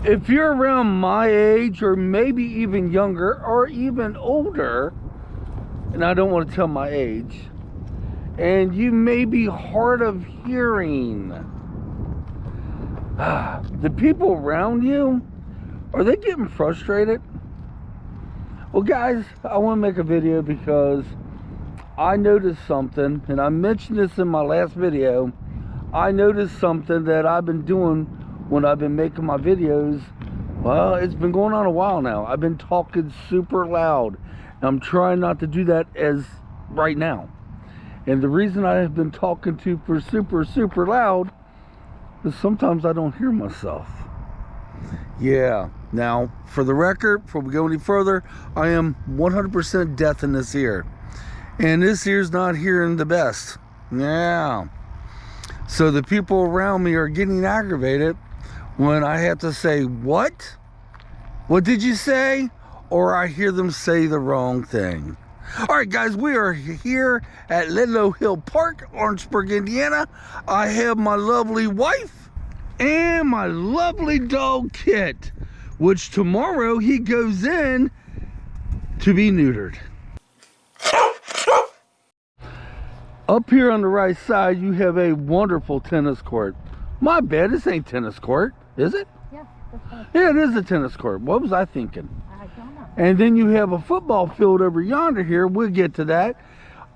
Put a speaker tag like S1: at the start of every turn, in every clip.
S1: If you're around my age, or maybe even younger, or even older, and I don't want to tell my age, and you may be hard of hearing, the people around you, are they getting frustrated? Well, guys, I want to make a video because I noticed something, and I mentioned this in my last video. I noticed something that I've been doing when I've been making my videos. Well, it's been going on a while now. I've been talking super loud. I'm trying not to do that as right now. And the reason I have been talking super loud is sometimes I don't hear myself. Yeah. Now, for the record, before we go any further, I am 100% deaf in this ear. And this ear's not hearing the best. Yeah. So the people around me are getting aggravated when I have to say, what? What did you say? Or I hear them say the wrong thing. All right, guys, we are here at Ludlow Hill Park, Orangeburg, Indiana. I have my lovely wife and my lovely dog, Kit, which tomorrow he goes in to be neutered. Up here on the right side, you have a wonderful tennis court. My bad, this ain't tennis court, is it?
S2: Yeah,
S1: yeah, it is a tennis court. What was I thinking?
S2: I don't know.
S1: And then you have a football field over yonder here. We'll get to that.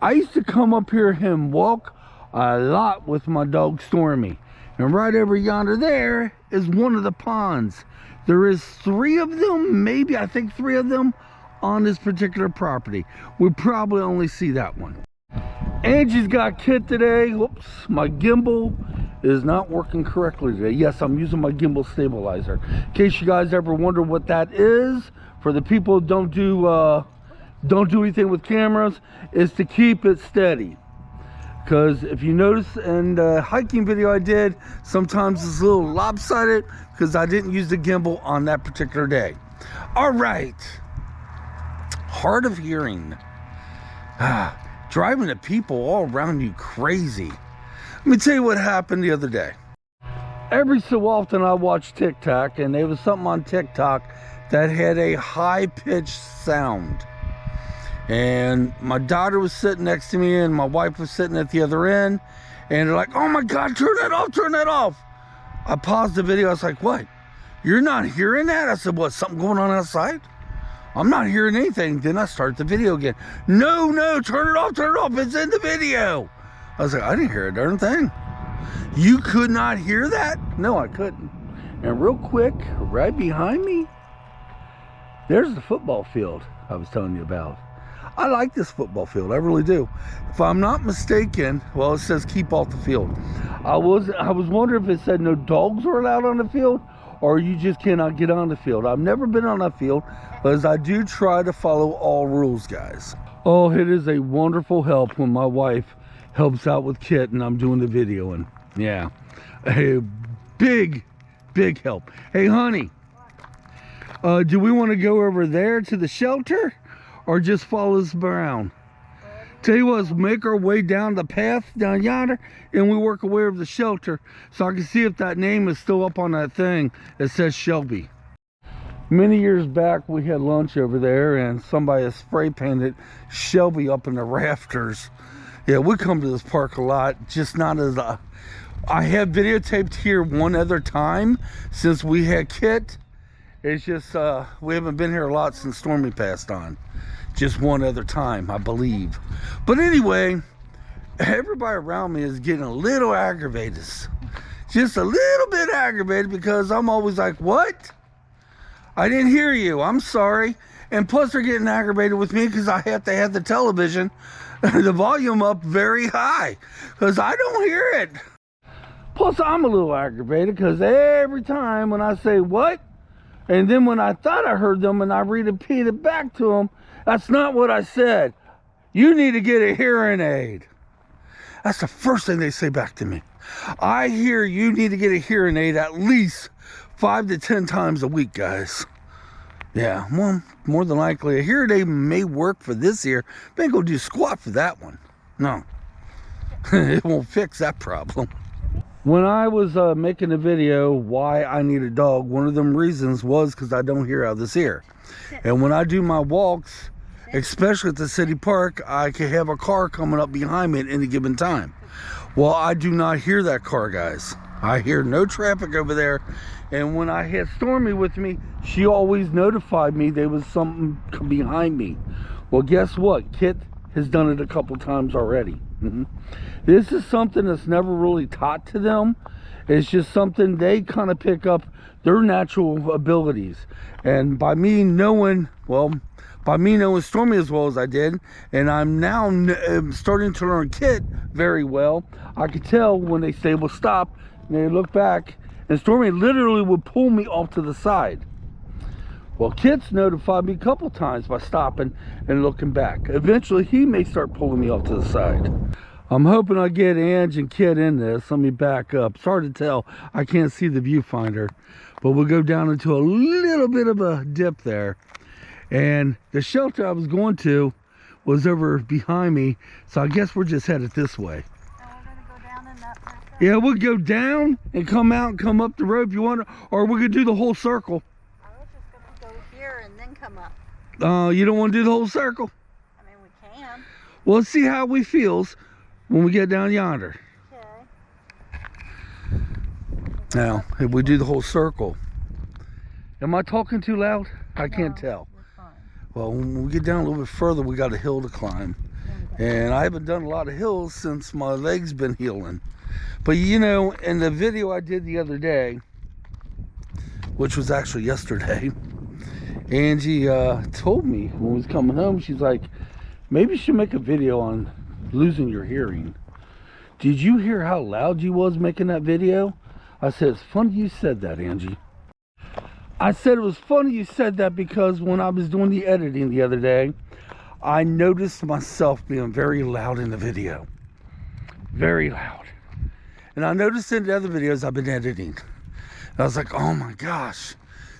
S1: I used to come up here and walk a lot with my dog, Stormy. And right over yonder there is one of the ponds. There is 3 of them, maybe, I think 3 of them on this particular property. We probably only see that one. Angie's got Kit today. Whoops, my gimbal is not working correctly today. Yes, I'm using my gimbal stabilizer. In case you guys ever wonder what that is, for the people who don't do anything with cameras, is to keep it steady. Because if you notice in the hiking video I did, sometimes it's a little lopsided because I didn't use the gimbal on that particular day. All right, hard of hearing. Driving the people all around you crazy. Let me tell you what happened the other day. Every so often I watch TikTok, and there was something on TikTok that had a high-pitched sound. And my daughter was sitting next to me, and my wife was sitting at the other end, and they're like, oh my God, turn that off, turn that off. I paused the video, I was like, what? You're not hearing that? I said, what, something going on outside? I'm not hearing anything. Then I start the video again. No, turn it off, it's in the video. I was like, I didn't hear a darn thing. You could not hear that? No, I couldn't. And real quick, right behind me, there's the football field I was telling you about. I like this football field, I really do. If I'm not mistaken, well, it says keep off the field. I was wondering if it said no dogs were allowed on the field, or you just cannot get on the field. I've never been on that field, but I do try to follow all rules, guys. Oh, it is a wonderful help when my wife helps out with Kit and I'm doing the video, and yeah, a big help. Hey, honey, do we want to go over there to the shelter, or just follow us around? Tell you what, let's make our way down the path down yonder, and we work our way over the shelter so I can see if that name is still up on that thing that says Shelby. Many years back, we had lunch over there, and somebody has spray painted Shelby up in the rafters. Yeah, we come to this park a lot, just not as a... I have videotaped here one other time since we had Kit. It's just, we haven't been here a lot since Stormy passed on. Just one other time, I believe. But anyway, everybody around me is getting a little aggravated. Just a little bit aggravated, because I'm always like, what? I didn't hear you, I'm sorry. And plus they're getting aggravated with me because I have to have the television, the volume up very high, because I don't hear it. Plus I'm a little aggravated because every time when I say what, and then when I thought I heard them and I repeat it back to them, that's not what I said. You need to get a hearing aid. That's the first thing they say back to me. I hear you need to get a hearing aid at least 5 to 10 times a week, guys. Yeah, well, more than likely a hearing aid may work for this ear, but ain't gonna do squat for that one. No, it won't fix that problem. When I was making a video why I need a dog, one of them reasons was because I don't hear out of this ear. And when I do my walks, especially at the city park, I can have a car coming up behind me at any given time. Well, I do not hear that car, guys. I hear no traffic over there. And when I had Stormy with me, she always notified me there was something behind me. Well, guess what? Kit has done it a couple times already. This is something that's never really taught to them. It's just something they kind of pick up their natural abilities. And by me knowing, Stormy as well as I did, and I'm now starting to learn Kit very well, I could tell when they say, well, stop, and they look back, and Stormy literally would pull me off to the side. Well, Kit's notified me a couple times by stopping and looking back. Eventually, he may start pulling me off to the side. I'm hoping I get Angie and Kit in this. Let me back up. It's hard to tell. I can't see the viewfinder. But we'll go down into a little bit of a dip there. And the shelter I was going to was over behind me. So I guess we're just headed this way.
S2: So we're going to go down in that circle?
S1: Yeah, we'll go down and come out and come up the road if you want to. Or we're going to do the whole circle.
S2: And then come up.
S1: You don't want to do the whole circle?
S2: I mean, we can.
S1: Well, let's see how we feels when we get down yonder.
S2: Okay.
S1: Now, if we do the whole circle, am I talking too loud? I can't tell.
S2: You're fine.
S1: Well, when we get down a little bit further, we got a hill to climb. And I haven't done a lot of hills since my legs been healing. But you know, in the video I did the other day, which was actually yesterday, Angie told me when we was coming home, she's like, maybe you should make a video on losing your hearing. Did you hear how loud you was making that video? I said, it's funny you said that, Angie. I said it was funny you said that because when I was doing the editing the other day, I noticed myself being very loud in the video. Very loud. And I noticed in the other videos I've been editing. And I was like, oh my gosh.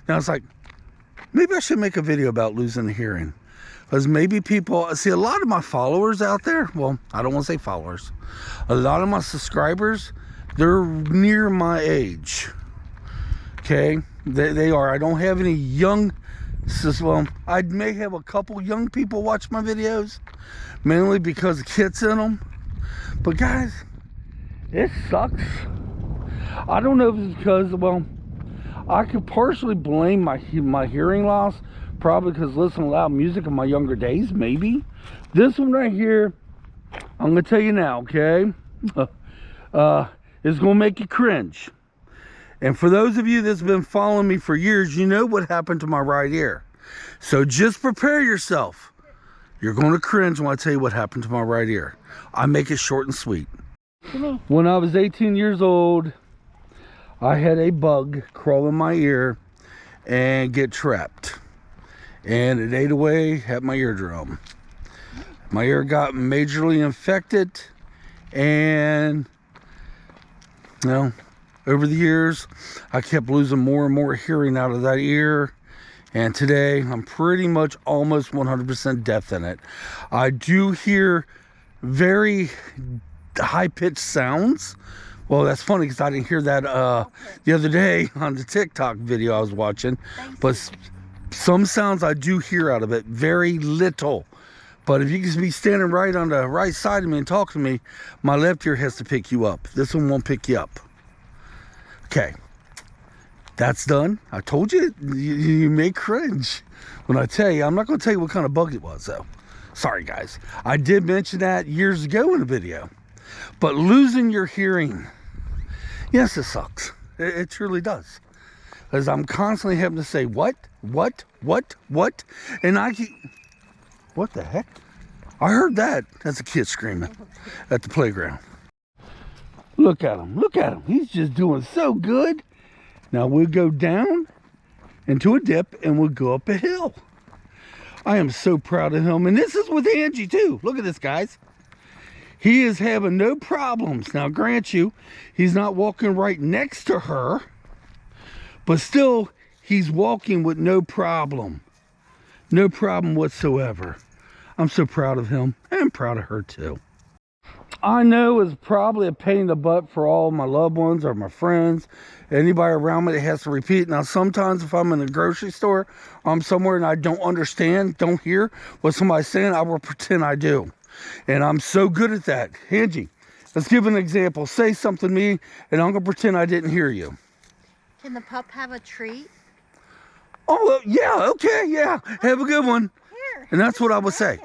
S1: And I was like, maybe I should make a video about losing the hearing. Because maybe people, see, a lot of my followers out there, well, I don't want to say followers. A lot of my subscribers, they're near my age. Okay? They are. I don't have any young, well, I may have a couple young people watch my videos. Mainly because of Kit's in them. But guys, it sucks. I don't know if it's because, well, I could partially blame my hearing loss, probably because listening to loud music in my younger days, maybe. This one right here, I'm going to tell you now, okay? It's going to make you cringe. And for those of you that's been following me for years, you know what happened to my right ear. So just prepare yourself. You're going to cringe when I tell you what happened to my right ear. I make it short and sweet. When I was 18 years old, I had a bug crawl in my ear and get trapped. And it ate away at my eardrum. My ear got majorly infected, and you know, over the years, I kept losing more and more hearing out of that ear. And today, I'm pretty much almost 100% deaf in it. I do hear very high-pitched sounds. Well, that's funny because I didn't hear that the other day on the TikTok video I was watching. But some sounds I do hear out of it, very little. But if you can be standing right on the right side of me and talk to me, my left ear has to pick you up. This one won't pick you up. Okay, that's done. I told you, you may cringe when I tell you. I'm not going to tell you what kind of bug it was, though. Sorry, guys. I did mention that years ago in a video. But losing your hearing, yes, it sucks. It truly does. Because I'm constantly having to say, what? And I keep, what the heck? I heard that. That's a kid screaming at the playground. Look at him. Look at him. He's just doing so good. Now we'll go down into a dip and we'll go up a hill. I am so proud of him. And this is with Angie too. Look at this, guys. He is having no problems. Now, grant you, he's not walking right next to her. But still, he's walking with no problem. No problem whatsoever. I'm so proud of him. And I'm proud of her too. I know it's probably a pain in the butt for all my loved ones or my friends, anybody around me that has to repeat. Now, sometimes if I'm in a grocery store, I'm somewhere and I don't understand, don't hear what somebody's saying, I will pretend I do. And I'm so good at that. Angie, let's give an example. Say something to me and I'm going to pretend I didn't hear you.
S2: Can the pup have a treat?
S1: Oh, yeah, okay, yeah. Have a good one.
S2: Here.
S1: And that's what I would say.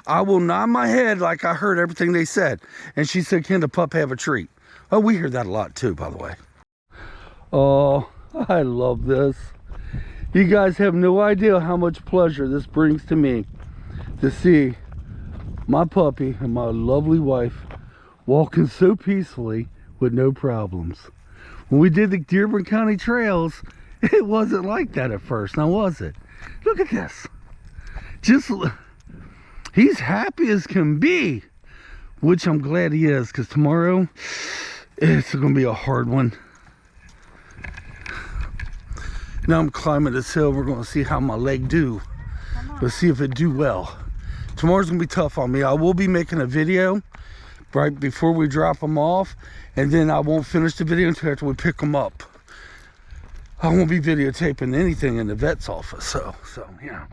S1: I will nod my head like I heard everything they said. And she said, can the pup have a treat? Oh, we hear that a lot too, by the way. Oh, I love this. You guys have no idea how much pleasure this brings to me to see my puppy and my lovely wife walking so peacefully with no problems. When we did the Dearborn County trails, it wasn't like that at first, now was it? Look at this. Just, he's happy as can be, which I'm glad he is, because tomorrow it's going to be a hard one. Now I'm climbing this hill. We're going to see how my leg do. Let's see if it do well. Tomorrow's going to be tough on me. I will be making a video right before we drop them off, and then I won't finish the video until after we pick them up. I won't be videotaping anything in the vet's office, so yeah.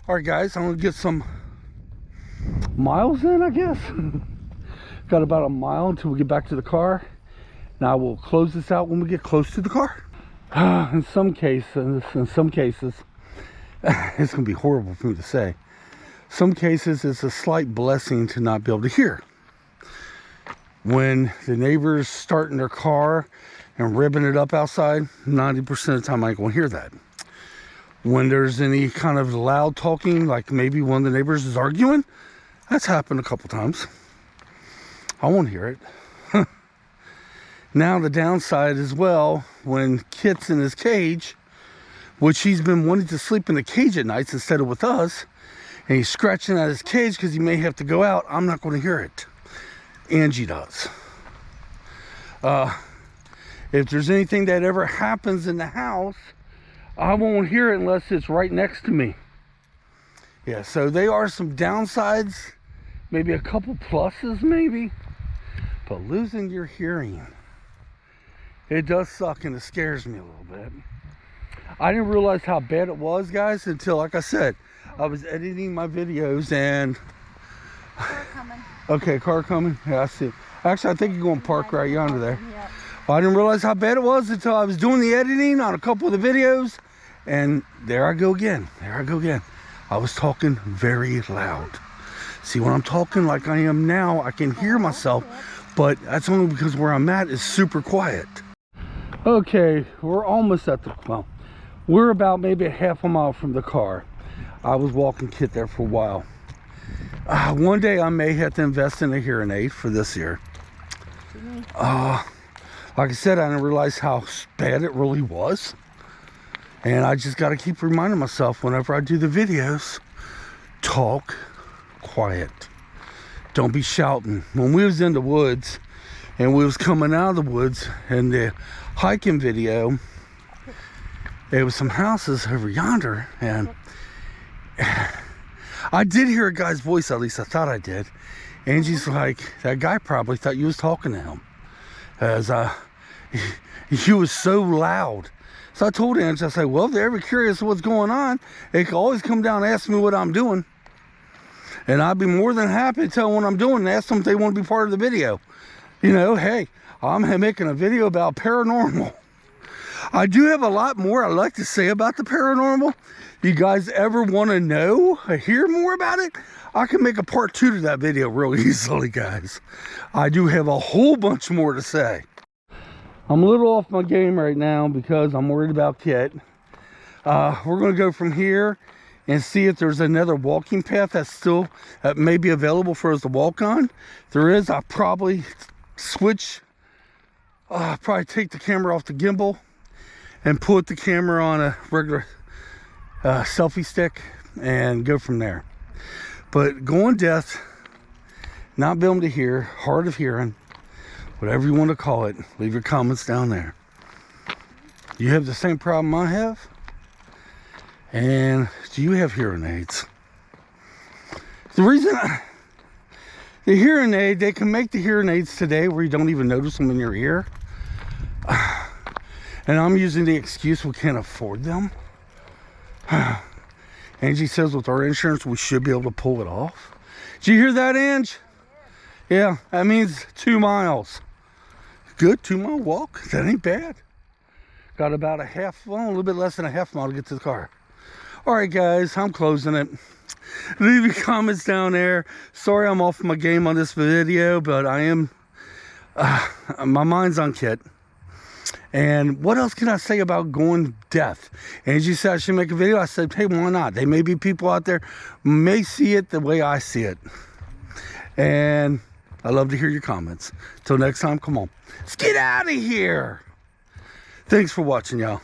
S1: All right, guys, I'm gonna get some miles in, I guess. Got about a mile until we get back to the car. Now we'll close this out when we get close to the car. In some cases, it's gonna be horrible for me to say. Some cases, it's a slight blessing to not be able to hear. When the neighbors start in their car and ribbing it up outside, 90% of the time I ain't gonna hear that. When there's any kind of loud talking, like maybe one of the neighbors is arguing, that's happened a couple times. I won't hear it. Now the downside as well, when Kit's in his cage, which he's been wanting to sleep in the cage at nights instead of with us, and he's scratching at his cage because he may have to go out, I'm not going to hear it. Angie does. If there's anything that ever happens in the house, I won't hear it unless it's right next to me. Yeah, so they are some downsides, maybe a couple pluses maybe, but losing your hearing, it does suck and it scares me a little bit. I didn't realize how bad it was, guys, until, like I said, I was editing my videos and...
S2: Car coming.
S1: Okay, car coming? Yeah, I see. Actually, I think you're going to park right yonder there.
S2: Yeah.
S1: I didn't realize how bad it was until I was doing the editing on a couple of the videos. And there I go again. There I go again. I was talking very loud. See, when I'm talking like I am now, I can hear myself. But that's only because where I'm at is super quiet. Okay, we're almost at the... Well, we're about maybe a half a mile from the car. I was walking Kit there for a while. One day I may have to invest in a hearing aid for this year. Like I said, I didn't realize how bad it really was. And I just got to keep reminding myself whenever I do the videos, talk quiet. Don't be shouting. When we was in the woods and we was coming out of the woods in the hiking video, there was some houses over yonder, and I did hear a guy's voice, at least I thought I did. Angie's like, that guy probably thought you was talking to him. As he was so loud. So I told Angie, I said, well, if they're ever curious what's going on, they can always come down and ask me what I'm doing. And I'd be more than happy to tell them what I'm doing and ask them if they want to be part of the video. You know, hey, I'm making a video about paranormal. I do have a lot more I'd like to say about the paranormal. You guys ever want to know or hear more about it? I can make a part 2 to that video real easily, guys. I do have a whole bunch more to say. I'm a little off my game right now because I'm worried about Kit. We're going to go from here and see if there's another walking path that's still may be available for us to walk on. If there is, I'll probably switch, probably take the camera off the gimbal and put the camera on a regular selfie stick and go from there. But going deaf, not being able to hear, hard of hearing, whatever you want to call it, leave your comments down there. You have the same problem I have? And do you have hearing aids? The The hearing aid, they can make the hearing aids today where you don't even notice them in your ear. And I'm using the excuse we can't afford them. Angie says with our insurance, we should be able to pull it off. Did you hear that, Ange? Yeah, that means 2 miles. Good 2-mile walk. That ain't bad. Got about a little bit less than a half mile to get to the car. All right, guys, I'm closing it. Leave your comments down there. Sorry I'm off my game on this video, but I am, my mind's on kit. And what else can I say about going deaf? Angie said I should make a video. I said, hey, why not? There may be people out there may see it the way I see it. And I love to hear your comments. Till next time, come on. Let's get out of here. Thanks for watching, y'all.